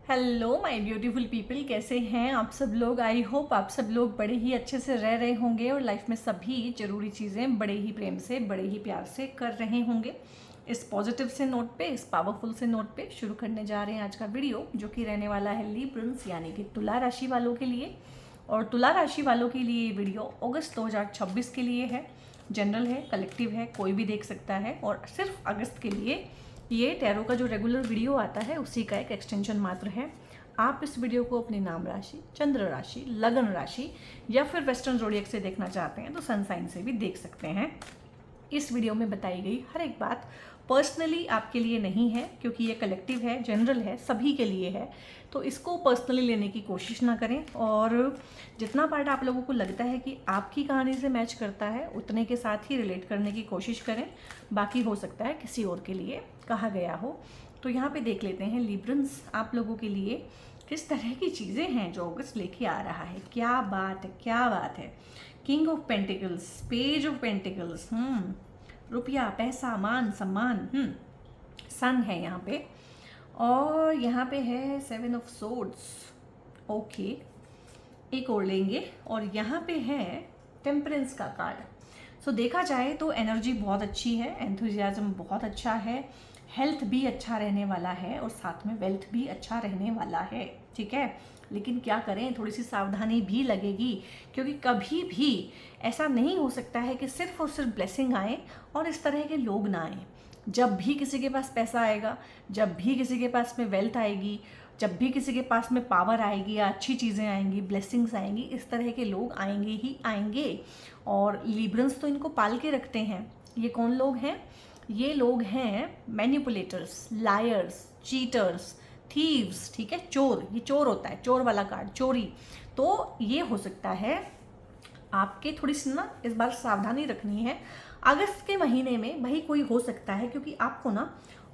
Hello my beautiful people, कैसे हैं आप सब लोग। आई होप आप सब लोग बड़े ही अच्छे से रह रहे होंगे और लाइफ में सभी ज़रूरी चीज़ें बड़े ही प्रेम से, बड़े ही प्यार से कर रहे होंगे। इस पॉजिटिव से नोट पे, इस पावरफुल से नोट पे शुरू करने जा रहे हैं आज का वीडियो, जो कि रहने वाला है लिब्रंस यानी कि तुला राशि वालों के लिए। और तुला राशि वालों के लिए ये वीडियो अगस्त 2026 के लिए है। जनरल है, कलेक्टिव है, कोई भी देख सकता है और सिर्फ अगस्त के लिए ये टैरो का जो रेगुलर वीडियो आता है उसी का एक एक्सटेंशन मात्र है। आप इस वीडियो को अपनी नाम राशि, चंद्र राशि, लगन राशि या फिर वेस्टर्न जोडियक से देखना चाहते हैं तो सन साइन से भी देख सकते हैं। इस वीडियो में बताई गई हर एक बात पर्सनली आपके लिए नहीं है, क्योंकि ये कलेक्टिव है, जनरल है, सभी के लिए है। तो इसको पर्सनली लेने की कोशिश ना करें और जितना पार्ट आप लोगों को लगता है कि आपकी कहानी से मैच करता है उतने के साथ ही रिलेट करने की कोशिश करें। बाकी हो सकता है किसी और के लिए कहा गया हो। तो यहाँ पे देख लेते हैं लिब्रंस आप लोगों के लिए किस तरह की चीज़ें हैं जो अगस्त लेके आ रहा है। क्या बात है, क्या बात है। King of pentacles, page of pentacles, रुपया, पैसा, मान सम्मान, सन है यहाँ पे। और यहाँ पे है 7 ऑफ सोर्ड्स। ओके, एक और लेंगे और यहाँ पे है टेम्परेंस का कार्ड। सो देखा जाए तो एनर्जी बहुत अच्छी है, एंथुजियाज्म बहुत अच्छा है, हेल्थ भी अच्छा रहने वाला है और साथ में वेल्थ भी अच्छा रहने वाला है। ठीक है, लेकिन क्या करें, थोड़ी सी सावधानी भी लगेगी, क्योंकि कभी भी ऐसा नहीं हो सकता है कि सिर्फ और सिर्फ ब्लेसिंग आए और इस तरह के लोग ना आए। जब भी किसी के पास पैसा आएगा, जब भी किसी के पास में वेल्थ आएगी, जब भी किसी के पास में पावर आएगी या अच्छी चीज़ें आएंगी, ब्लेसिंग्स आएंगी, इस तरह के लोग आएंगे ही आएंगे। और लिब्रंस तो इनको पाल के रखते हैं। ये कौन लोग हैं? ये लोग हैं मैनिपुलेटर्स, लायर्स, चीटर्स, थीव्स। ठीक है, चोर, ये चोर होता है, चोर वाला कार्ड, चोरी। तो ये हो सकता है आपके थोड़ी सी ना इस बार सावधानी रखनी है। अगस्त के महीने में भाई कोई हो सकता है, क्योंकि आपको ना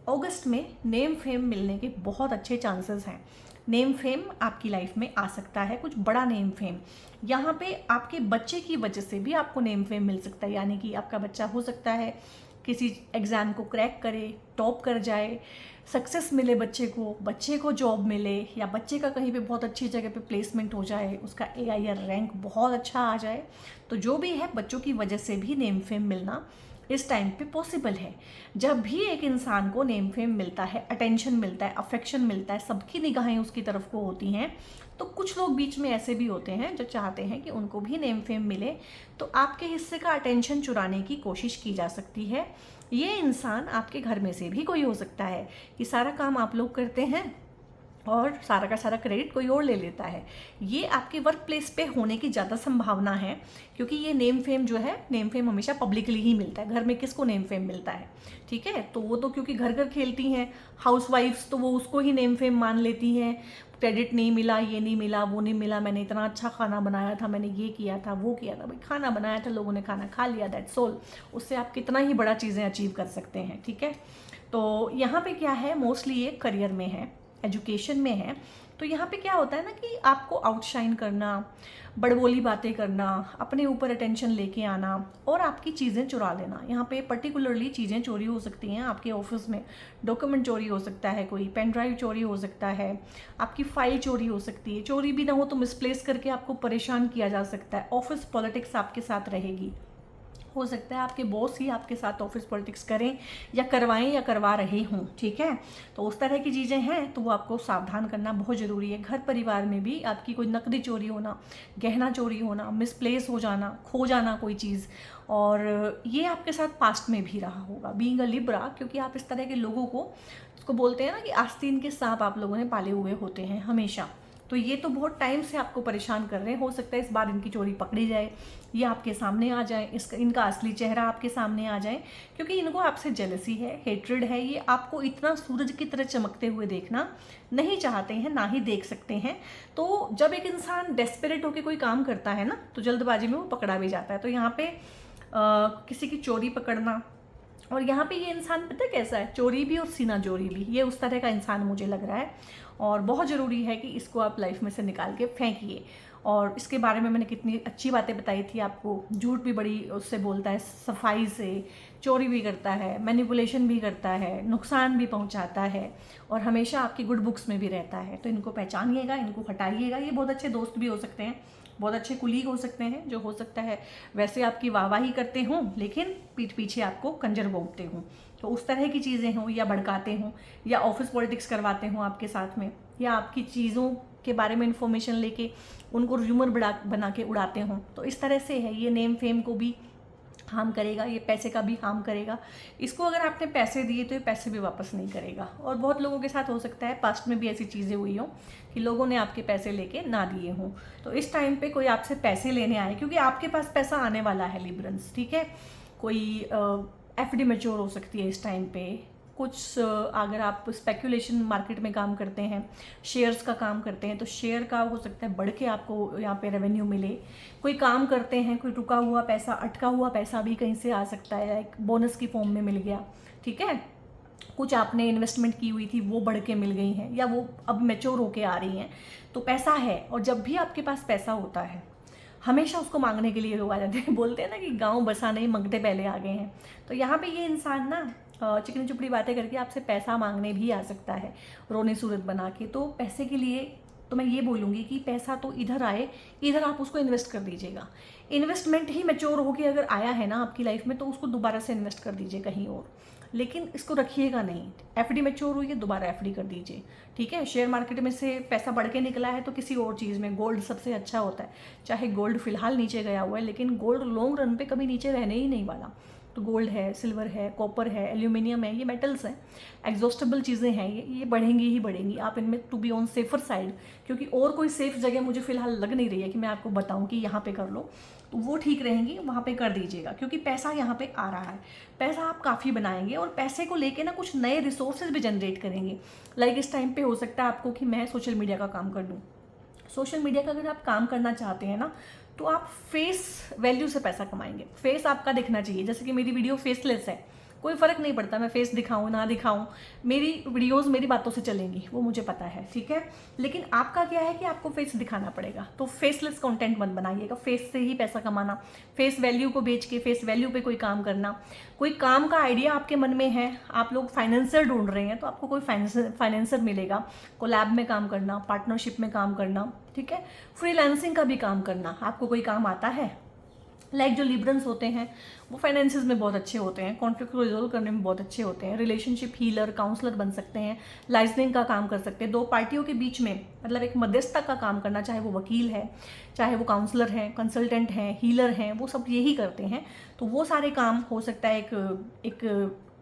अगस्त में नेम फेम मिलने के बहुत अच्छे चांसेस हैं। नेम फेम आपकी लाइफ में आ सकता है, कुछ बड़ा नेम फेम। यहाँ पे आपके बच्चे की वजह से भी आपको नेम फेम मिल सकता है, यानी कि आपका बच्चा हो सकता है किसी एग्ज़ाम को क्रैक करे, टॉप कर जाए, सक्सेस मिले बच्चे को जॉब मिले, या बच्चे का कहीं पे बहुत अच्छी जगह पे प्लेसमेंट हो जाए, उसका AIR रैंक बहुत अच्छा आ जाए। तो जो भी है, बच्चों की वजह से भी नेम फेम मिलना इस टाइम पे पॉसिबल है। जब भी एक इंसान को नेम फेम मिलता है, अटेंशन मिलता है, अफेक्शन मिलता है, सबकी निगाहें उसकी तरफ को होती हैं, तो कुछ लोग बीच में ऐसे भी होते हैं जो चाहते हैं कि उनको भी नेम फेम मिले, तो आपके हिस्से का अटेंशन चुराने की कोशिश की जा सकती है। ये इंसान आपके घर में से भी कोई हो सकता है कि सारा काम आप लोग करते हैं और सारा का सारा क्रेडिट कोई और ले लेता है। ये आपके वर्क प्लेस पे होने की ज़्यादा संभावना है, क्योंकि ये नेम फेम जो है, नेम फेम हमेशा पब्लिकली ही मिलता है। घर में किसको नेम फेम मिलता है? ठीक है, तो वो तो क्योंकि घर घर खेलती हैं हाउसवाइफ्स, तो वो उसको ही नेम फेम मान लेती हैं। क्रेडिट नहीं मिला, ये नहीं मिला, वो नहीं मिला, मैंने इतना अच्छा खाना बनाया था, मैंने ये किया था, वो किया था। भाई खाना बनाया था, लोगों ने खाना खा लिया, दैट्स ऑल। उससे आप कितना ही बड़ा चीज़ें अचीव कर सकते हैं। ठीक है, तो यहाँ पे क्या है, मोस्टली ये करियर में है, एजुकेशन में है। तो यहाँ पे क्या होता है ना कि आपको आउटशाइन करना, बड़बोली बातें करना, अपने ऊपर अटेंशन लेके आना और आपकी चीज़ें चुरा लेना। यहाँ पे पर्टिकुलरली चीज़ें चोरी हो सकती हैं आपके ऑफिस में। डॉक्यूमेंट चोरी हो सकता है, कोई पेन ड्राइव चोरी हो सकता है, आपकी फाइल चोरी हो सकती है। चोरी भी ना हो तो मिसप्लेस करके आपको परेशान किया जा सकता है। ऑफिस पॉलिटिक्स आपके साथ रहेगी। हो सकता है आपके बॉस ही आपके साथ ऑफिस पॉलिटिक्स करें या करवाएं या करवा रहे हों। ठीक है, तो उस तरह की चीज़ें हैं, तो वो आपको सावधान करना बहुत ज़रूरी है। घर परिवार में भी आपकी कोई नकदी चोरी होना, गहना चोरी होना, मिसप्लेस हो जाना, खो जाना कोई चीज़, और ये आपके साथ पास्ट में भी रहा होगा बीइंग अ लिब्रा, क्योंकि आप इस तरह के लोगों को, उसको बोलते हैं ना कि आस्तीन के सांप आप लोगों ने पाले हुए होते हैं हमेशा। तो ये तो बहुत टाइम से आपको परेशान कर रहे हैं। हो सकता है इस बार इनकी चोरी पकड़ी जाए, ये आपके सामने आ जाए, इनका असली चेहरा आपके सामने आ जाए, क्योंकि इनको आपसे जेलसी है, हेट्रेड है। ये आपको इतना सूरज की तरह चमकते हुए देखना नहीं चाहते हैं, ना ही देख सकते हैं। तो जब एक इंसान डेस्परेट होकर कोई काम करता है ना, तो जल्दबाजी में वो पकड़ा भी जाता है। तो यहाँ पे किसी की चोरी पकड़ना, और यहाँ पे ये इंसान पता है कैसा है, चोरी भी और सीना जोरी भी, ये उस तरह का इंसान मुझे लग रहा है। और बहुत ज़रूरी है कि इसको आप लाइफ में से निकाल के फेंकिए। और इसके बारे में मैंने कितनी अच्छी बातें बताई थी आपको। झूठ भी बड़ी उससे बोलता है, सफाई से, चोरी भी करता है, मैनिपुलेशन भी करता है, नुकसान भी पहुंचाता है और हमेशा आपकी गुड बुक्स में भी रहता है। तो इनको पहचानिएगा, इनको हटाइएगा। ये बहुत अच्छे दोस्त भी हो सकते हैं, बहुत अच्छे कुलीग हो सकते हैं, जो हो सकता है वैसे आपकी वाहवाही करते हों लेकिन पीठ पीछे आपको कंजर बोलते हों। तो उस तरह की चीज़ें हों, या भड़काते हों, या ऑफिस पॉलिटिक्स करवाते हों आपके साथ में, या आपकी चीज़ों के बारे में इंफॉर्मेशन लेके उनको र्यूमर बना के उड़ाते हों। तो इस तरह से है, ये नेम फेम को भी हार्म करेगा, ये पैसे का भी हार्म करेगा। इसको अगर आपने पैसे दिए तो ये पैसे भी वापस नहीं करेगा। और बहुत लोगों के साथ हो सकता है पास्ट में भी ऐसी चीज़ें हुई हों कि लोगों ने आपके पैसे लेके ना दिए हों। तो इस टाइम पे कोई आपसे पैसे लेने आए, क्योंकि आपके पास पैसा आने वाला है लिब्रंस, ठीक है। कोई एफडी मैच्योर हो सकती है इस टाइम पे। कुछ अगर आप स्पेकुलेशन मार्केट में काम करते हैं, शेयर्स का काम करते हैं, तो शेयर का हो सकता है बढ़ के आपको यहाँ पे रेवेन्यू मिले। कोई काम करते हैं, कोई रुका हुआ पैसा, अटका हुआ पैसा भी कहीं से आ सकता है, लाइक बोनस की फॉर्म में मिल गया, ठीक है। कुछ आपने इन्वेस्टमेंट की हुई थी वो बढ़ के मिल गई हैं, या वो अब मैच्योर होके आ रही हैं। तो पैसा है, और जब भी आपके पास पैसा होता है हमेशा उसको मांगने के लिए लोग आ जाते हैं। बोलते हैं ना कि गाँव बसा नहीं, मंगते पहले आ गए हैं। तो यहाँ पे ये इंसान ना चिकनी चुपड़ी बातें करके आपसे पैसा मांगने भी आ सकता है, रोने सूरत बना के। तो पैसे के लिए तो मैं ये बोलूँगी कि पैसा तो इधर आए, इधर आप उसको इन्वेस्ट कर दीजिएगा। इन्वेस्टमेंट ही मैच्योर होके अगर आया है ना आपकी लाइफ में, तो उसको दोबारा से इन्वेस्ट कर दीजिए कहीं और, लेकिन इसको रखिएगा नहीं। एफडी मैच्योर हुई है, दोबारा एफडी कर दीजिए, ठीक है। शेयर मार्केट में से पैसा बढ़ के निकला है तो किसी और चीज़ में, गोल्ड सबसे अच्छा होता है। चाहे गोल्ड फिलहाल नीचे गया हुआ है, लेकिन गोल्ड लॉन्ग रन पे कभी नीचे रहने ही नहीं वाला। तो गोल्ड है, सिल्वर है, कॉपर है, एल्यूमिनियम है, ये मेटल्स हैं, एग्जॉस्टेबल चीज़ें हैं, ये बढ़ेंगी ही बढ़ेंगी। आप इनमें to be on safer side, क्योंकि और कोई सेफ जगह मुझे फिलहाल लग नहीं रही है कि मैं आपको बताऊं कि यहाँ पे कर लो, तो वो ठीक रहेंगी, वहाँ पे कर दीजिएगा। क्योंकि पैसा यहाँ पे आ रहा है, पैसा आप काफ़ी बनाएंगे और पैसे को लेके ना कुछ नए रिसोर्सेज भी जनरेट करेंगे। लाइक इस टाइम पे हो सकता है आपको कि मैं सोशल मीडिया का काम कर लूँ। सोशल मीडिया का अगर आप काम करना चाहते हैं ना, तो आप फेस वैल्यू से पैसा कमाएंगे। फेस आपका दिखना चाहिए, जैसे कि मेरी वीडियो फेसलेस है, कोई फ़र्क नहीं पड़ता मैं फेस दिखाऊं ना दिखाऊं, मेरी वीडियोस मेरी बातों से चलेंगी, वो मुझे पता है, ठीक है। लेकिन आपका क्या है कि आपको फेस दिखाना पड़ेगा। तो फेसलेस कंटेंट मत बनाइएगा। फेस से ही पैसा कमाना, फेस वैल्यू को बेच के फेस वैल्यू पे कोई काम करना। कोई काम का आइडिया आपके मन में है, आप लोग फाइनेंसर ढूंढ रहे हैं, तो आपको कोई फाइनेंसर मिलेगा। कोलैब में काम करना, पार्टनरशिप में काम करना, ठीक है। फ्रीलांसिंग का भी काम करना, आपको कोई काम आता है। लाइक जो लिब्रंस होते हैं वो फाइनेंसेस में बहुत अच्छे होते हैं, कॉन्फ्लिक्ट को रिजोल्व करने में बहुत अच्छे होते हैं, रिलेशनशिप हीलर, काउंसलर बन सकते हैं, लाइजनिंग का काम कर सकते हैं। दो पार्टियों के बीच में मतलब एक मध्यस्थता का काम करना, चाहे वो वकील है, चाहे वो काउंसलर हैं, कंसल्टेंट हैं, हीलर हैं, वो सब यही करते हैं। तो वो सारे काम हो सकता है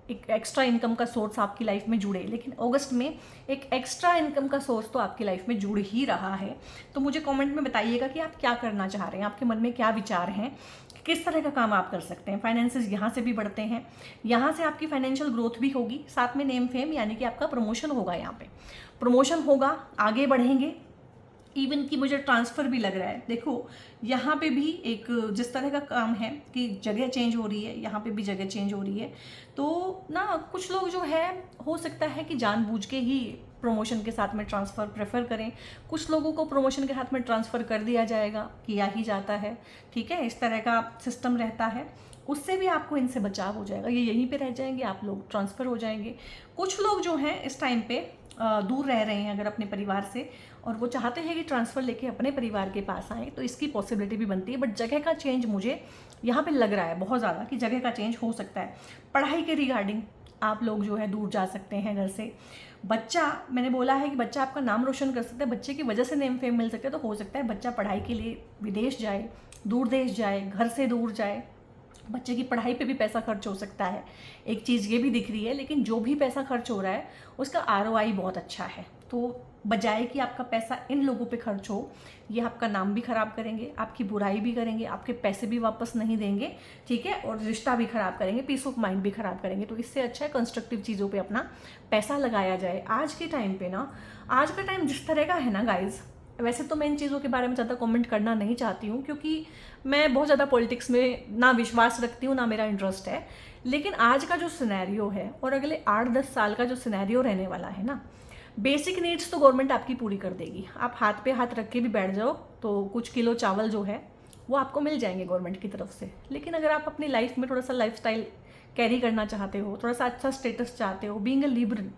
एक एक्स्ट्रा इनकम का सोर्स आपकी लाइफ में जुड़े। लेकिन अगस्त में एक एक्स्ट्रा इनकम का सोर्स तो आपकी लाइफ में जुड़ ही रहा है। तो मुझे कमेंट में बताइएगा कि आप क्या करना चाह रहे हैं, आपके मन में क्या विचार हैं, किस तरह का काम आप कर सकते हैं। फाइनेंसेस यहाँ से भी बढ़ते हैं, यहाँ से आपकी फाइनेंशियल ग्रोथ भी होगी, साथ में नेम फेम यानी कि आपका प्रमोशन होगा। यहाँ पे प्रमोशन होगा, आगे बढ़ेंगे। इवन कि मुझे ट्रांसफ़र भी लग रहा है। देखो यहाँ पे भी एक जिस तरह का काम है कि जगह चेंज हो रही है, यहाँ पे भी जगह चेंज हो रही है। तो ना कुछ लोग जो है हो सकता है कि जानबूझ के ही प्रमोशन के साथ में ट्रांसफ़र प्रेफर करें। कुछ लोगों को प्रमोशन के साथ में ट्रांसफ़र कर दिया जाएगा, किया ही जाता है, ठीक है। इस तरह का सिस्टम रहता है, उससे भी आपको इनसे बचाव हो जाएगा। ये यहीं पे रह जाएंगे, आप लोग ट्रांसफ़र हो जाएंगे। कुछ लोग जो हैं इस टाइम पे दूर रह रहे हैं अगर अपने परिवार से, और वो चाहते हैं कि ट्रांसफ़र लेके अपने परिवार के पास आएँ, तो इसकी पॉसिबिलिटी भी बनती है। बट जगह का चेंज मुझे यहाँ पे लग रहा है बहुत ज़्यादा कि जगह का चेंज हो सकता है। पढ़ाई के रिगार्डिंग आप लोग जो है दूर जा सकते हैं घर से। बच्चा, मैंने बोला है कि बच्चा आपका नाम रोशन कर सकता है, बच्चे की वजह से नेम फेम मिल सकता है। तो हो सकता है बच्चा पढ़ाई के लिए विदेश जाए, दूर देश जाए, घर से दूर जाए, बच्चे की पढ़ाई पे भी पैसा खर्च हो सकता है। एक चीज़ ये भी दिख रही है, लेकिन जो भी पैसा खर्च हो रहा है उसका ROI बहुत अच्छा है। तो बजाय कि आपका पैसा इन लोगों पे खर्च हो, ये आपका नाम भी ख़राब करेंगे, आपकी बुराई भी करेंगे, आपके पैसे भी वापस नहीं देंगे, ठीक है, और रिश्ता भी ख़राब करेंगे, पीस ऑफ माइंड भी ख़राब करेंगे। तो इससे अच्छा है कंस्ट्रक्टिव चीज़ों पे अपना पैसा लगाया जाए। आज के टाइम पे ना, आज का टाइम जिस तरह का है ना गाइज़, वैसे तो मैं इन चीज़ों के बारे में ज़्यादा कमेंट करना नहीं चाहती हूँ, क्योंकि मैं बहुत ज़्यादा पॉलिटिक्स में ना विश्वास रखती हूँ, ना मेरा इंटरेस्ट है। लेकिन आज का जो सिनेरियो है और अगले 8-10 साल का जो सिनेरियो रहने वाला है ना, बेसिक नीड्स तो गवर्नमेंट आपकी पूरी कर देगी। आप हाथ पे हाथ रख के भी बैठ जाओ तो कुछ किलो चावल जो है वो आपको मिल जाएंगे गवर्नमेंट की तरफ से। लेकिन अगर आप अपनी लाइफ में थोड़ा सा लाइफस्टाइल कैरी करना चाहते हो, थोड़ा सा अच्छा स्टेटस चाहते हो, बीइंग अ लिब्रन,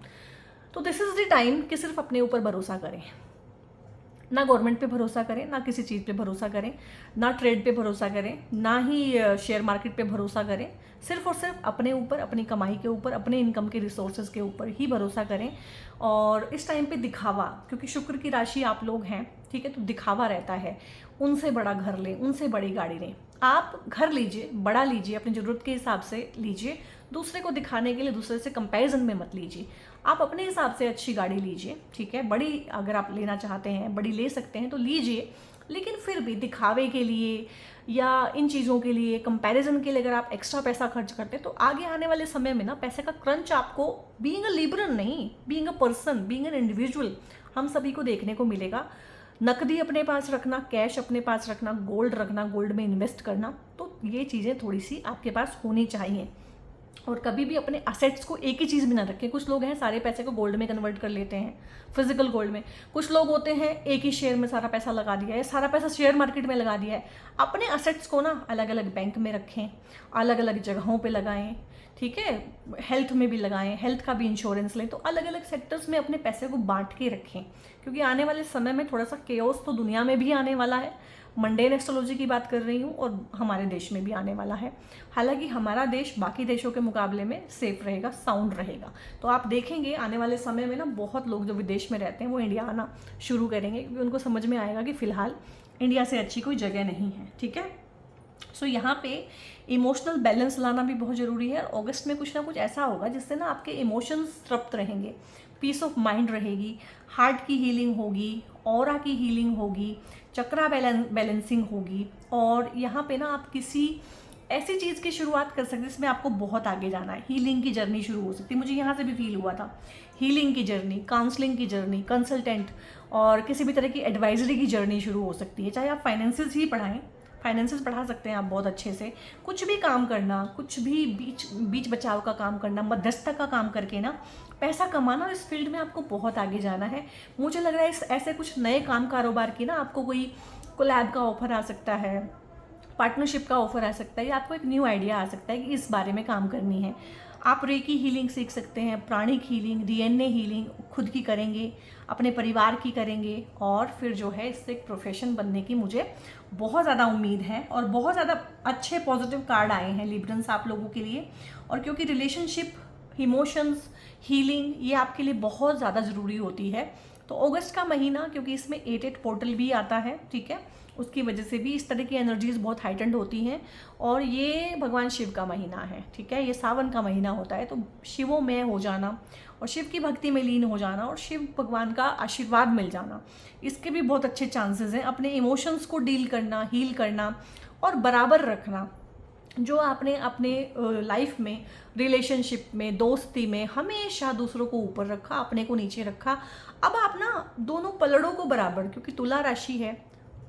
तो दिस इज़ द टाइम कि सिर्फ अपने ऊपर भरोसा करें। ना गवर्नमेंट पे भरोसा करें, ना किसी चीज़ पे भरोसा करें, ना ट्रेड पे भरोसा करें, ना ही शेयर मार्केट पे भरोसा करें। सिर्फ और सिर्फ अपने ऊपर, अपनी कमाई के ऊपर, अपने इनकम के रिसोर्सेज के ऊपर ही भरोसा करें। और इस टाइम पे दिखावा, क्योंकि शुक्र की राशि आप लोग हैं, ठीक है, तो दिखावा रहता है। उनसे बड़ा घर लें, उनसे बड़ी गाड़ी लें। आप घर लीजिए, बड़ा लीजिए, अपनी ज़रूरत के हिसाब से लीजिए, दूसरे को दिखाने के लिए दूसरे से कंपैरिजन में मत लीजिए। आप अपने हिसाब से अच्छी गाड़ी लीजिए, ठीक है, बड़ी अगर आप लेना चाहते हैं, बड़ी ले सकते हैं तो लीजिए, लेकिन फिर भी दिखावे के लिए या इन चीज़ों के लिए, कंपैरिजन के लिए अगर आप एक्स्ट्रा पैसा खर्च करते हैं तो आगे आने वाले समय में ना पैसे का क्रंच आपको, बीइंग अ लिबरल नहीं, being a person, being an individual, हम सभी को देखने को मिलेगा। नकदी अपने पास रखना, कैश अपने पास रखना, गोल्ड रखना, गोल्ड में इन्वेस्ट करना, तो ये चीज़ें थोड़ी सी आपके पास होनी चाहिए। और कभी भी अपने असेट्स को एक ही चीज़ में ना रखें। कुछ लोग हैं सारे पैसे को गोल्ड में कन्वर्ट कर लेते हैं, फिजिकल गोल्ड में। कुछ लोग होते हैं एक ही शेयर में सारा पैसा लगा दिया है, सारा पैसा शेयर मार्केट में लगा दिया है। अपने असेट्स को ना अलग अलग बैंक में रखें, अलग अलग जगहों पे लगाएं, ठीक है, हेल्थ में भी लगाएं, हेल्थ का भी इंश्योरेंस लें। तो अलग अलग सेक्टर्स में अपने पैसे को बांट के रखें, क्योंकि आने वाले समय में थोड़ा सा केओस तो दुनिया में भी आने वाला है। मंडेन एस्ट्रोलॉजी की बात कर रही हूँ, और हमारे देश में भी आने वाला है। हालांकि हमारा देश बाकी देशों के मुकाबले में सेफ रहेगा, साउंड रहेगा। तो आप देखेंगे आने वाले समय में ना बहुत लोग जो विदेश में रहते हैं वो इंडिया आना शुरू करेंगे, क्योंकि उनको समझ में आएगा कि फ़िलहाल इंडिया से अच्छी कोई जगह नहीं है, ठीक है। सो यहाँ पे इमोशनल बैलेंस लाना भी बहुत ज़रूरी है। अगस्त में कुछ ना कुछ ऐसा होगा जिससे ना आपके इमोशंस तृप्त रहेंगे, पीस ऑफ माइंड रहेगी, हार्ट की हीलिंग होगी, ऑरा की हीलिंग होगी, चक्रा बैलेंसिंग होगी। और यहाँ पे ना आप किसी ऐसी चीज़ की शुरुआत कर सकते हैं जिसमें आपको बहुत आगे जाना है। हीलिंग की जर्नी शुरू हो सकती है, मुझे यहाँ से भी फील हुआ था। हीलिंग की जर्नी, काउंसलिंग की जर्नी, कंसल्टेंट और किसी भी तरह की एडवाइजरी की जर्नी शुरू हो सकती है। चाहे आप फाइनेंसेस ही पढ़ाएं, फाइनेंसेस पढ़ा सकते हैं आप बहुत अच्छे से। कुछ भी काम करना, कुछ भी बीच बचाव का काम करना, मध्यस्थता का काम करके ना पैसा कमाना, और इस फील्ड में आपको बहुत आगे जाना है। मुझे लग रहा है ऐसे कुछ नए काम कारोबार की ना आपको कोई कोलैब का ऑफर आ सकता है, पार्टनरशिप का ऑफर आ सकता है, या आपको एक न्यू आइडिया आ सकता है कि इस बारे में काम करनी है। आप रेकी हीलिंग सीख सकते हैं, प्राणिक हीलिंग, डीएनए हीलिंग खुद की करेंगे, अपने परिवार की करेंगे, और फिर जो है इससे एक प्रोफेशन बनने की मुझे बहुत ज़्यादा उम्मीद है। और बहुत ज़्यादा अच्छे पॉजिटिव कार्ड आए हैं लिब्रन्स आप लोगों के लिए। और क्योंकि रिलेशनशिप, इमोशंस, हीलिंग ये आपके लिए बहुत ज़्यादा ज़रूरी होती है, तो अगस्त का महीना, क्योंकि इसमें 8 पोर्टल भी आता है, ठीक है, उसकी वजह से भी इस तरह की एनर्जीज बहुत हाइटेंड होती हैं। और ये भगवान शिव का महीना है, ठीक है, ये सावन का महीना होता है। तो शिवोमय हो जाना और शिव की भक्ति में लीन हो जाना और शिव भगवान का आशीर्वाद मिल जाना, इसके भी बहुत अच्छे चांसेस हैं। अपने इमोशंस को डील करना, हील करना और बराबर रखना। जो आपने अपने लाइफ में, रिलेशनशिप में, दोस्ती में हमेशा दूसरों को ऊपर रखा, अपने को नीचे रखा, अब आप ना दोनों पलड़ों को बराबर, क्योंकि तुला राशि है,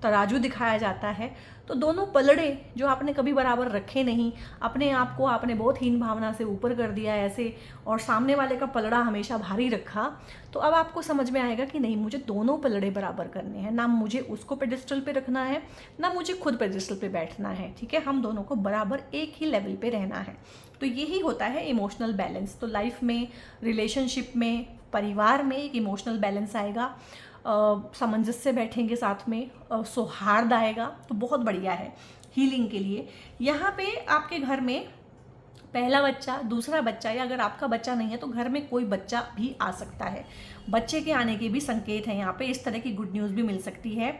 तराजू दिखाया जाता है, तो दोनों पलड़े जो आपने कभी बराबर रखे नहीं, अपने आप को आपने बहुत हीन भावना से ऊपर कर दिया ऐसे, और सामने वाले का पलड़ा हमेशा भारी रखा, तो अब आपको समझ में आएगा कि नहीं, मुझे दोनों पलड़े बराबर करने हैं। ना मुझे उसको पेडिस्टल पे रखना है, ना मुझे खुद पेडिस्टल पे बैठना है, ठीक है, हम दोनों को बराबर एक ही लेवल पे रहना है। तो यही होता है इमोशनल बैलेंस। तो लाइफ में, रिलेशनशिप में, परिवार में एक इमोशनल बैलेंस आएगा, सामंजस्य बैठेंगे साथ में, सौहार्द आएगा, तो बहुत बढ़िया है हीलिंग के लिए। यहाँ पे आपके घर में पहला बच्चा, दूसरा बच्चा, या अगर आपका बच्चा नहीं है तो घर में कोई बच्चा भी आ सकता है। बच्चे के आने के भी संकेत हैं यहाँ पे, इस तरह की गुड न्यूज़ भी मिल सकती है।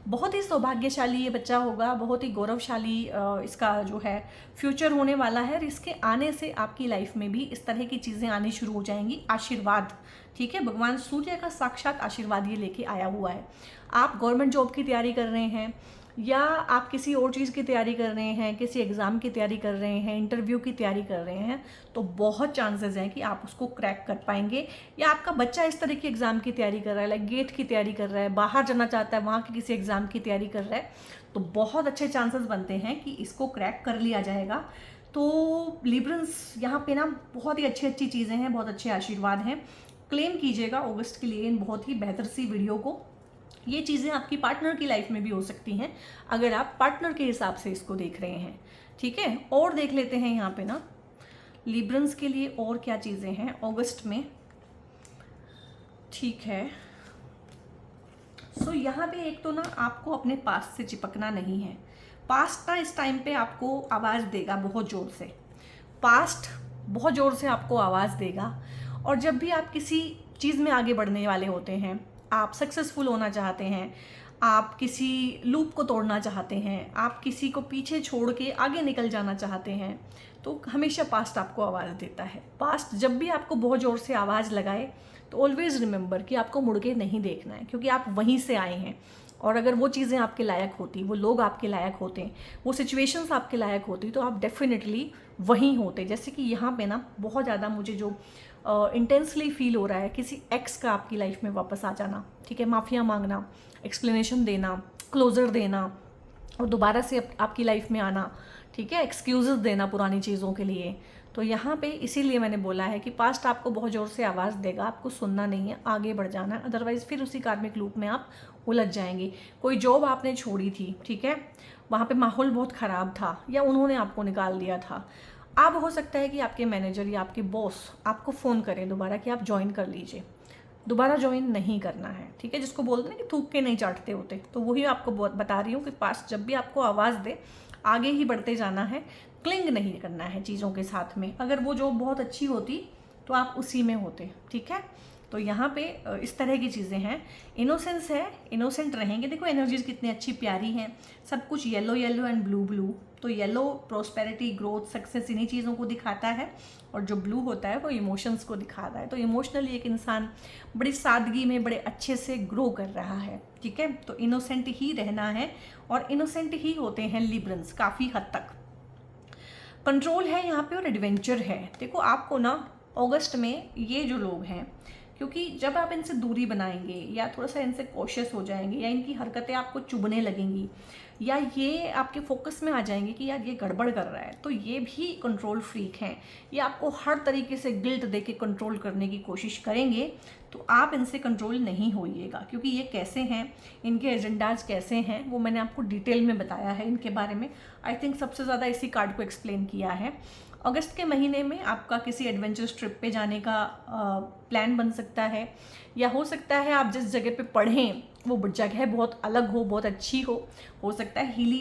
बहुत ही सौभाग्यशाली ये बच्चा होगा, बहुत ही गौरवशाली इसका जो है फ्यूचर होने वाला है। और इसके आने से आपकी लाइफ में भी इस तरह की चीज़ें आनी शुरू हो जाएंगी, आशीर्वाद, ठीक है, भगवान सूर्य का साक्षात आशीर्वाद ये लेके आया हुआ है। आप गवर्नमेंट जॉब की तैयारी कर रहे हैं, या आप किसी और चीज़ की तैयारी कर रहे हैं, किसी एग्ज़ाम की तैयारी कर रहे हैं, इंटरव्यू की तैयारी कर रहे हैं, तो बहुत चांसेस हैं कि आप उसको क्रैक कर पाएंगे। या आपका बच्चा इस तरह की एग्ज़ाम की तैयारी कर रहा है, लाइक गेट की तैयारी कर रहा है, बाहर जाना चाहता है, वहाँ की किसी एग्ज़ाम की तैयारी कर रहा है, तो बहुत अच्छे चांसेस बनते हैं कि इसको क्रैक कर लिया जाएगा। तो लिब्रन्स यहाँ पे ना बहुत ही अच्छी अच्छी चीज़ें हैं, बहुत अच्छे आशीर्वाद हैं। क्लेम कीजिएगा अगस्त के लिए इन बहुत ही बेहतर सी वीडियो को। ये चीज़ें आपकी पार्टनर की लाइफ में भी हो सकती हैं अगर आप पार्टनर के हिसाब से इसको देख रहे हैं, ठीक है। और देख लेते हैं यहाँ पे ना लिब्रंस के लिए और क्या चीज़ें हैं अगस्त में, ठीक है। सो यहाँ पे एक तो ना आपको अपने पास्ट से चिपकना नहीं है। पास्ट ना इस टाइम पे आपको आवाज़ देगा बहुत ज़ोर से, पास्ट बहुत ज़ोर से आपको आवाज़ देगा। और जब भी आप किसी चीज़ में आगे बढ़ने वाले होते हैं, आप सक्सेसफुल होना चाहते हैं, आप किसी लूप को तोड़ना चाहते हैं, आप किसी को पीछे छोड़ के आगे निकल जाना चाहते हैं, तो हमेशा पास्ट आपको आवाज़ देता है। पास्ट जब भी आपको बहुत ज़ोर से आवाज़ लगाए तो ऑलवेज़ रिमेंबर कि आपको मुड़ के नहीं देखना है, क्योंकि आप वहीं से आए हैं। और अगर वो चीज़ें आपके लायक होती, वो लोग आपके लायक होते, वो सिचुएशंस आपके लायक होती, तो आप डेफिनेटली वहीं होते। जैसे कि यहाँ पे ना बहुत ज़्यादा मुझे जो इंटेंसली फील हो रहा है, किसी एक्स का आपकी लाइफ में वापस आ जाना, ठीक है, माफ़िया मांगना, एक्सप्लेनेशन देना, क्लोजर देना और दोबारा से आपकी लाइफ में आना, ठीक है, एक्सक्यूज़ेस देना पुरानी चीज़ों के लिए। तो यहाँ पे इसीलिए मैंने बोला है कि पास्ट आपको बहुत ज़ोर से आवाज़ देगा, आपको सुनना नहीं है, आगे बढ़ जाना है, अदरवाइज़ फिर उसी कार्मिक लूप में आप उलझ जाएंगे। कोई जॉब आपने छोड़ी थी, ठीक है, वहाँ पे माहौल बहुत ख़राब था या उन्होंने आपको निकाल दिया था। अब हो सकता है कि आपके मैनेजर या आपके बॉस आपको फ़ोन करें दोबारा कि आप ज्वाइन कर लीजिए। दोबारा ज्वाइन नहीं करना है, ठीक है, जिसको बोलते हैं कि थूक के नहीं चाटते होते, तो वही आपको बता रही हूँ कि पास्ट जब भी आपको आवाज़ दे आगे ही बढ़ते जाना है, क्लिंग नहीं करना है चीज़ों के साथ में। अगर वो जॉब बहुत अच्छी होती तो आप उसी में होते, ठीक है। तो यहाँ पे इस तरह की चीज़ें हैं, इनोसेंस है, इनोसेंट रहेंगे। देखो एनर्जीज कितनी अच्छी प्यारी हैं, सब कुछ yellow yellow and blue blue. तो येलो प्रॉस्पेरिटी, ग्रोथ, सक्सेस, इन्हीं चीज़ों को दिखाता है, और जो ब्लू होता है वो इमोशंस को दिखाता है। तो इमोशनली एक इंसान बड़ी सादगी में बड़े अच्छे से ग्रो कर रहा है, ठीक है। तो इनोसेंट ही रहना है, और इनोसेंट ही होते हैं लिब्रंस काफ़ी हद तक। कंट्रोल है यहाँ पे और एडवेंचर है। देखो आपको ना अगस्त में ये जो लोग हैं, क्योंकि जब आप इनसे दूरी बनाएंगे या थोड़ा सा इनसे कॉशियस हो जाएंगे या इनकी हरकतें आपको चुभने लगेंगी या ये आपके फोकस में आ जाएंगे कि यार ये गड़बड़ कर रहा है, तो ये भी कंट्रोल फ्रीक हैं। ये आपको हर तरीके से गिल्ट दे के कंट्रोल करने की कोशिश करेंगे, तो आप इनसे कंट्रोल नहीं होइएगा। क्योंकि ये कैसे हैं, इनके एजेंडाज कैसे हैं, वो मैंने आपको डिटेल में बताया है इनके बारे में। आई थिंक सबसे ज़्यादा इसी कार्ड को एक्सप्लेन किया है। अगस्त के महीने में आपका किसी एडवेंचरस ट्रिप पे जाने का प्लान बन सकता है, या हो सकता है आप जिस जगह पे पढ़ें वो जगह बहुत अलग हो, बहुत अच्छी हो सकता है हिली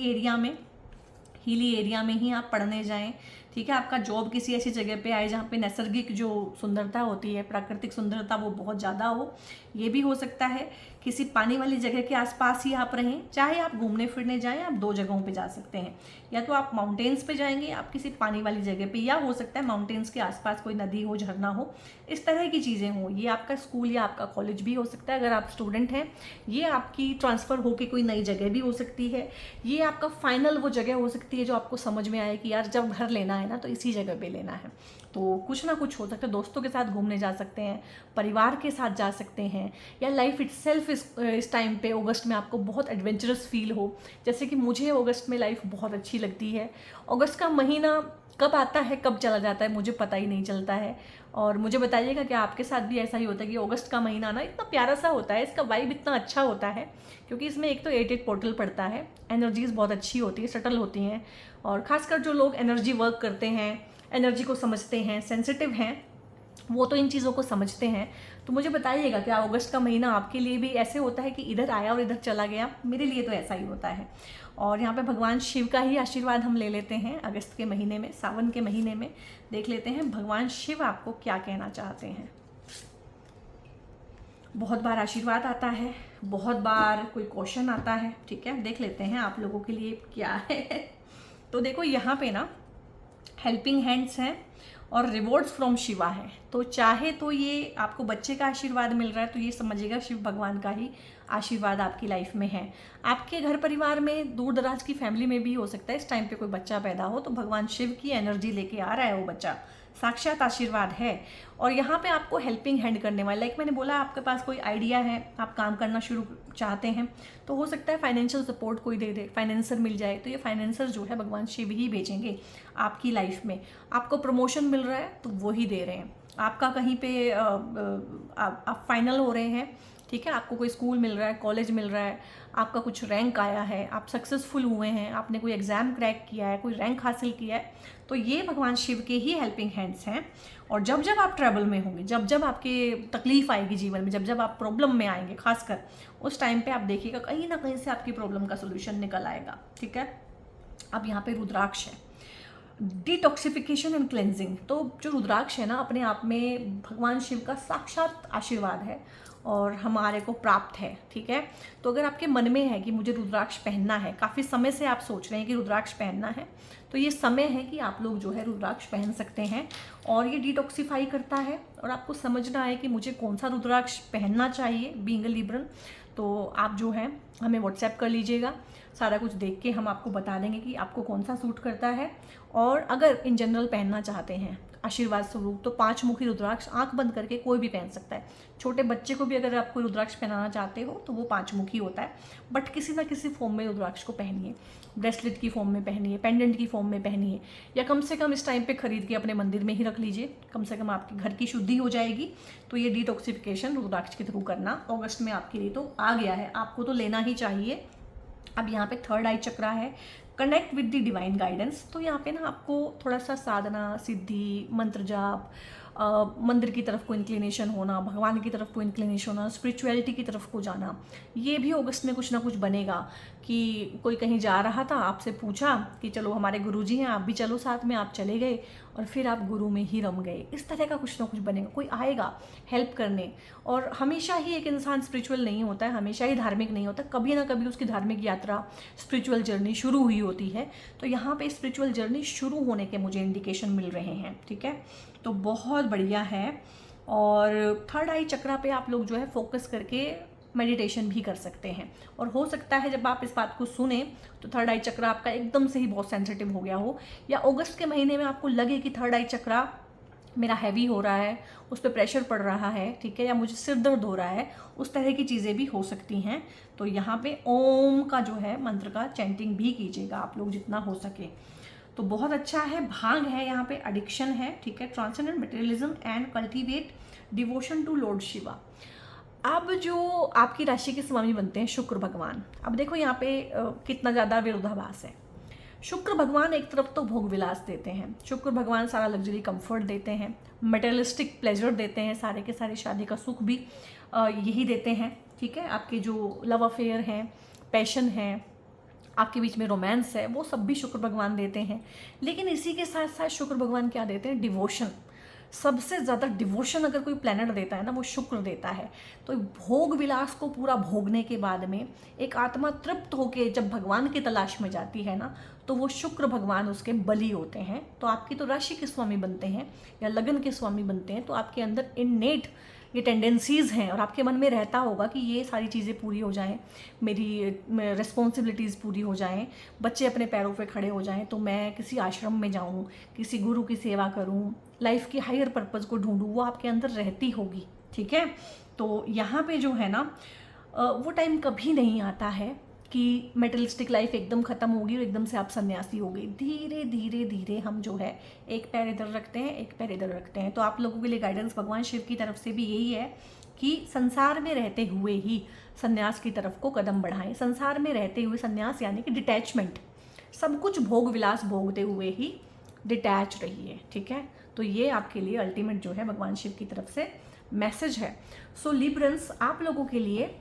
एरिया में ही आप पढ़ने जाएं, ठीक है। आपका जॉब किसी ऐसी जगह पे आए जहाँ पे नैसर्गिक जो सुंदरता होती है, प्राकृतिक सुंदरता, वो बहुत ज़्यादा हो। ये भी हो सकता है किसी पानी वाली जगह के आसपास ही आप रहें। चाहे आप घूमने फिरने जाएं, आप दो जगहों पे जा सकते हैं, या तो आप माउंटेन्स पे जाएंगे, आप किसी पानी वाली जगह पे, या हो सकता है माउंटेन्स के आसपास कोई नदी हो, झरना हो, इस तरह की चीज़ें हों। ये आपका स्कूल या आपका कॉलेज भी हो सकता है अगर आप स्टूडेंट हैं। ये आपकी ट्रांसफ़र होकर कोई नई जगह भी हो सकती है। ये आपका फाइनल वो जगह हो सकती है जो आपको समझ में आए कि यार जब घर लेना है ना तो इसी जगह पे लेना है। तो कुछ ना कुछ हो सकता है, दोस्तों के साथ घूमने जा सकते हैं, परिवार के साथ जा सकते हैं, या लाइफ इटसेल्फ इस टाइम पे अगस्त में आपको बहुत एडवेंचरस फील हो। जैसे कि मुझे अगस्त में लाइफ बहुत अच्छी लगती है। अगस्त का महीना कब आता है कब चला जाता है मुझे पता ही नहीं चलता है। और मुझे बताइएगा कि आपके साथ भी ऐसा ही होता है कि अगस्त का महीना ना इतना प्यारा सा होता है, इसका वाइब इतना अच्छा होता है, क्योंकि इसमें एक तो 8 पोर्टल पड़ता है, एनर्जीज़ बहुत अच्छी होती है, सटल होती हैं, और ख़ासकर जो लोग एनर्जी वर्क करते हैं, एनर्जी को समझते हैं, सेंसिटिव हैं, वो तो इन चीज़ों को समझते हैं। तो मुझे बताइएगा क्या अगस्त का महीना आपके लिए भी ऐसे होता है कि इधर आया और इधर चला गया? मेरे लिए तो ऐसा ही होता है। और यहाँ पे भगवान शिव का ही आशीर्वाद हम ले लेते हैं अगस्त के महीने में, सावन के महीने में। देख लेते हैं भगवान शिव आपको क्या कहना चाहते हैं। बहुत बार आशीर्वाद आता है, बहुत बार कोई क्वेश्चन आता है, ठीक है। देख लेते हैं आप लोगों के लिए क्या है। तो देखो यहाँ पे ना हेल्पिंग हैंड्स हैं और रिवॉर्ड्स फ्रॉम शिवा है। तो चाहे तो ये आपको बच्चे का आशीर्वाद मिल रहा है, तो ये समझिएगा शिव भगवान का ही आशीर्वाद आपकी लाइफ में है। आपके घर परिवार में, दूर दराज की फैमिली में भी हो सकता है इस टाइम पे कोई बच्चा पैदा हो, तो भगवान शिव की एनर्जी लेके आ रहा है वो बच्चा, साक्षात आशीर्वाद है। और यहाँ पे आपको हेल्पिंग हैंड करने वाला, लाइक मैंने बोला आपके पास कोई आइडिया है, आप काम करना शुरू चाहते हैं, तो हो सकता है फाइनेंशियल सपोर्ट कोई दे दे, फाइनेंसर मिल जाए। तो ये फाइनेंसर जो है भगवान शिव ही भेजेंगे आपकी लाइफ में। आपको प्रमोशन मिल रहा है तो वो ही दे रहे हैं। आपका कहीं पे आप फाइनल हो रहे हैं, ठीक है, आपको कोई स्कूल मिल रहा है, कॉलेज मिल रहा है, आपका कुछ रैंक आया है, आप सक्सेसफुल हुए हैं, आपने कोई एग्ज़ाम क्रैक किया है, कोई रैंक हासिल किया है, तो ये भगवान शिव के ही हेल्पिंग हैंड्स हैं। और जब जब आप ट्रैवल में होंगे, जब जब आपके तकलीफ आएगी जीवन में, जब जब आप प्रॉब्लम में आएंगे, खासकर उस टाइम पे आप देखिएगा कहीं ना कहीं से आपकी प्रॉब्लम का सोल्यूशन निकल आएगा। ठीक है, अब यहाँ पे रुद्राक्ष है, डिटॉक्सिफिकेशन एंड क्लेंजिंग। तो जो रुद्राक्ष है ना, अपने आप में भगवान शिव का साक्षात आशीर्वाद है और हमारे को प्राप्त है। ठीक है, तो अगर आपके मन में है कि मुझे रुद्राक्ष पहनना है, काफ़ी समय से आप सोच रहे हैं कि रुद्राक्ष पहनना है, तो ये समय है कि आप लोग जो है रुद्राक्ष पहन सकते हैं। और ये डिटॉक्सिफाई करता है, और आपको समझना है कि मुझे कौन सा रुद्राक्ष पहनना चाहिए बीइंग अ लिब्रन। तो आप जो है हमें व्हाट्सएप कर लीजिएगा, सारा कुछ देख के हम आपको बता देंगे कि आपको कौन सा सूट करता है। और अगर इन जनरल पहनना चाहते हैं आशीर्वाद स्वरूप, तो 5 मुखी रुद्राक्ष आंख बंद करके कोई भी पहन सकता है। छोटे बच्चे को भी अगर आप कोई रुद्राक्ष पहनाना चाहते हो तो वो 5 मुखी होता है, बट किसी ना किसी फॉर्म में रुद्राक्ष को पहनिए, ब्रेसलेट की फॉर्म में पहनिए, पेंडेंट की फॉर्म में पहनिए, या कम से कम इस टाइम पे खरीद के अपने मंदिर में ही रख लीजिए, कम से कम आपके घर की शुद्धि हो जाएगी। तो ये डिटॉक्सिफिकेशन रुद्राक्ष के थ्रू करना अगस्त में आपके लिए तो आ गया है, आपको तो लेना ही चाहिए। अब यहाँ पे थर्ड आई चक्रा है, connect with the divine guidance. तो यहाँ पे ना आपको थोड़ा सा साधना, सिद्धि, मंत्र जाप, मंदिर की तरफ को इंक्लिनेशन होना, भगवान की तरफ को इंक्लिनेशन होना, स्पिरिचुअलिटी की तरफ को जाना, ये भी अगस्त में कुछ ना कुछ बनेगा। कि कोई कहीं जा रहा था, आपसे पूछा कि चलो हमारे गुरुजी हैं, आप भी चलो साथ में, आप चले गए और फिर आप गुरु में ही रम गए। इस तरह का कुछ ना कुछ बनेगा, कोई आएगा हेल्प करने। और हमेशा ही एक इंसान स्पिरिचुअल नहीं होता है, हमेशा ही धार्मिक नहीं होता, कभी ना कभी उसकी धार्मिक यात्रा, स्पिरिचुअल जर्नी शुरू हुई होती है। तो यहाँ पे स्पिरिचुअल जर्नी शुरू होने के मुझे इंडिकेशन मिल रहे हैं। ठीक है, तो बहुत बढ़िया है। और थर्ड आई चक्रा पे आप लोग जो है फोकस करके मेडिटेशन भी कर सकते हैं। और हो सकता है जब आप इस बात को सुने तो थर्ड आई चक्रा आपका एकदम से ही बहुत सेंसिटिव हो गया हो, या अगस्त के महीने में आपको लगे कि थर्ड आई चक्रा मेरा हैवी हो रहा है, उस पर प्रेशर पड़ रहा है, ठीक है, या मुझे सिर दर्द हो रहा है, उस तरह की चीज़ें भी हो सकती हैं। तो यहाँ पे ओम का जो है मंत्र का चैंटिंग भी कीजिएगा आप लोग जितना हो सके, तो बहुत अच्छा है। भांग है, यहाँ पे एडिक्शन है। ठीक है, transcendent materialism and cultivate devotion to Lord Shiva. अब जो आपकी राशि के स्वामी बनते हैं शुक्र भगवान, अब देखो यहाँ पे कितना ज़्यादा विरोधाभास है। शुक्र भगवान एक तरफ तो भोग विलास देते हैं, शुक्र भगवान सारा लग्जरी कंफर्ट देते हैं, मटेरियलिस्टिक प्लेजर देते हैं, सारे के सारे शादी का सुख भी यही देते हैं। ठीक है, आपके जो लव अफेयर हैं, पैशन है, आपके बीच में रोमांस है, वो सब भी शुक्र भगवान देते हैं। लेकिन इसी के साथ साथ शुक्र भगवान क्या देते हैं? डिवोशन। सबसे ज़्यादा डिवोशन अगर कोई प्लैनेट देता है ना, वो शुक्र देता है। तो भोग विलास को पूरा भोगने के बाद में एक आत्मा तृप्त होके जब भगवान की तलाश में जाती है ना, तो वो शुक्र भगवान उसके बलि होते हैं। तो आपकी तो राशि के स्वामी बनते हैं या लगन के स्वामी बनते हैं, तो आपके अंदर इननेट ये टेंडेंसीज़ हैं और आपके मन में रहता होगा कि ये सारी चीज़ें पूरी हो जाएं, मेरी रिस्पॉन्सिबिलिटीज़ पूरी हो जाएं, बच्चे अपने पैरों पे खड़े हो जाएं, तो मैं किसी आश्रम में जाऊं, किसी गुरु की सेवा करूं, लाइफ की हायर पर्पज़ को ढूंढूं, वो आपके अंदर रहती होगी। ठीक है, तो यहाँ पे जो है ना वो टाइम कभी नहीं आता है कि मेटलिस्टिक लाइफ एकदम ख़त्म होगी और एकदम से आप सन्यासी हो गई। धीरे धीरे धीरे हम जो है एक पैर इधर रखते हैं, एक पैर इधर रखते हैं। तो आप लोगों के लिए गाइडेंस भगवान शिव की तरफ से भी यही है कि संसार में रहते हुए ही संन्यास की तरफ को कदम बढ़ाएं। संसार में रहते हुए संन्यास यानी कि डिटैचमेंट, सब कुछ भोग विलास भोगते हुए ही डिटैच रहिए। ठीक है, तो ये आपके लिए अल्टीमेट जो है भगवान शिव की तरफ से मैसेज है। सो लिब्रंस, आप लोगों के लिए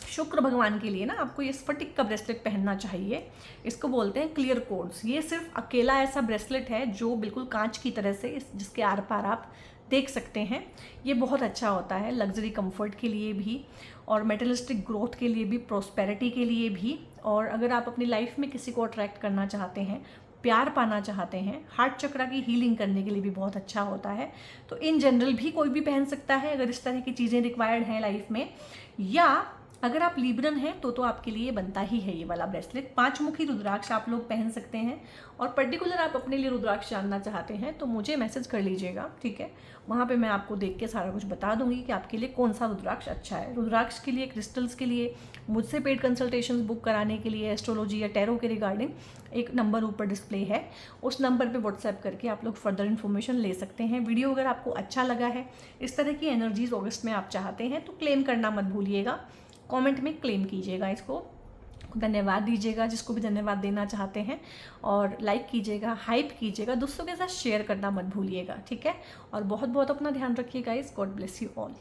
शुक्र भगवान के लिए ना आपको ये स्फटिक का ब्रेसलेट पहनना चाहिए। इसको बोलते हैं क्लियर कोड्स। ये सिर्फ अकेला ऐसा ब्रेसलेट है जो बिल्कुल कांच की तरह से जिसके आर पार आप देख सकते हैं। ये बहुत अच्छा होता है लग्जरी कंफर्ट के लिए भी, और मेटलिस्टिक ग्रोथ के लिए भी, प्रोस्पेरिटी के लिए भी। और अगर आप अपनी लाइफ में किसी को अट्रैक्ट करना चाहते हैं, प्यार पाना चाहते हैं, हार्ट चक्रा की हीलिंग करने के लिए भी बहुत अच्छा होता है। तो इन जनरल भी कोई भी पहन सकता है अगर इस तरह की चीज़ें रिक्वायर्ड हैं लाइफ में, या अगर आप लिब्रन हैं तो आपके लिए बनता ही है ये वाला ब्रेसलेट। 5 मुखी रुद्राक्ष आप लोग पहन सकते हैं, और पर्टिकुलर आप अपने लिए रुद्राक्ष जानना चाहते हैं तो मुझे मैसेज कर लीजिएगा, ठीक है। वहाँ पे मैं आपको देख के सारा कुछ बता दूंगी कि आपके लिए कौन सा रुद्राक्ष अच्छा है। रुद्राक्ष के लिए, क्रिस्टल्स के लिए, मुझसे पेड कंसल्टेशंस बुक कराने के लिए, एस्ट्रोलॉजी या टैरो के रिगार्डिंग एक नंबर ऊपर डिस्प्ले है, उस नंबर पे व्हाट्सएप करके आप लोग फर्दर इन्फॉर्मेशन ले सकते हैं। वीडियो अगर आपको अच्छा लगा है, इस तरह की एनर्जीज ऑगस्ट में आप चाहते हैं तो क्लेम करना मत भूलिएगा, कमेंट में क्लेम कीजिएगा, इसको धन्यवाद दीजिएगा जिसको भी धन्यवाद देना चाहते हैं, और लाइक कीजिएगा, हाइप कीजिएगा, दोस्तों के साथ शेयर करना मत भूलिएगा, ठीक है। और बहुत बहुत अपना ध्यान रखिएगा guys. God bless you all.